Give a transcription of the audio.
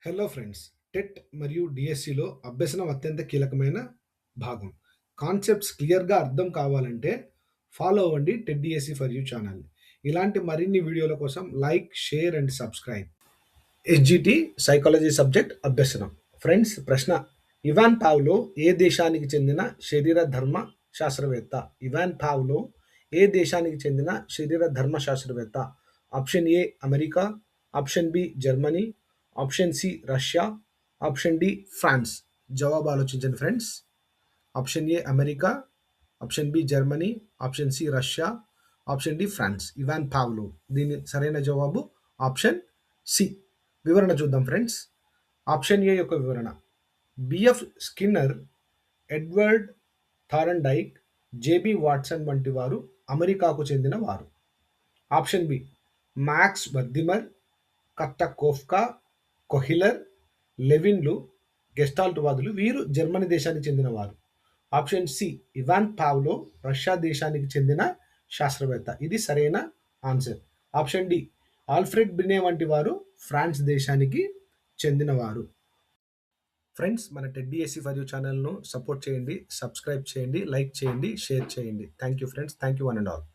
Hello friends. TET మరియు డిఎస్సిలో అభ్యసనం అత్యంత కీలకమైన భాగం. కాన్సెప్ట్స్ క్లియర్‌గా అర్థం కావాలంటే ఫాలో అవ్వండి TET DSC for you channel. ఇలాంటి మరిన్ని వీడియోల కోసం like, share and subscribe. SGT psychology subject అభ్యసనం. ఫ్రెండ్స్, ప్రశ్న: ఇవాన్ పావ్లో ఏ దేశానికి చెందిన శరీర ధర్మ శాస్త్రవేత్త? ఇవాన్ పావ్లో ఏ దేశానికి చెందిన శరీర ధర్మ శాస్త్రవేత్త? Option A America, option B Germany, option C Russia, option D France. జవాబు ఆలోచించండి friends. Option A America, option B Germany, option C Russia, option D France. Ivan Pavlov. దీని సరైన జవాబు ఆప్షన్ సి. వివరణ చూద్దాం ఫ్రెండ్స్. ఆప్షన్ ఏ యొక్క వివరణ: BF Skinner, Edward Thorndike, JB Watson వంటి వారు అమెరికాకు చెందిన వారు. Option B Max Wertheimer, Kurt Koffka, Kohler, లెవిన్లు గెస్టాల్ట్వాదులు వీరు జర్మనీ దేశానికి చెందినవారు. Option C Ivan Pavlov Russia దేశానికి చెందిన శాస్త్రవేత్త. ఇది సరైన answer. Option D Alfred Binet వంటి వారు ఫ్రాన్స్ దేశానికి చెందినవారు. ఫ్రెండ్స్, మన టెట్ డిఎస్సి ఫర్ యూ ఛానల్ను సపోర్ట్ చేయండి, సబ్స్క్రైబ్ చేయండి, లైక్ చేయండి, షేర్ చేయండి. Thank you friends. Thank you one and all.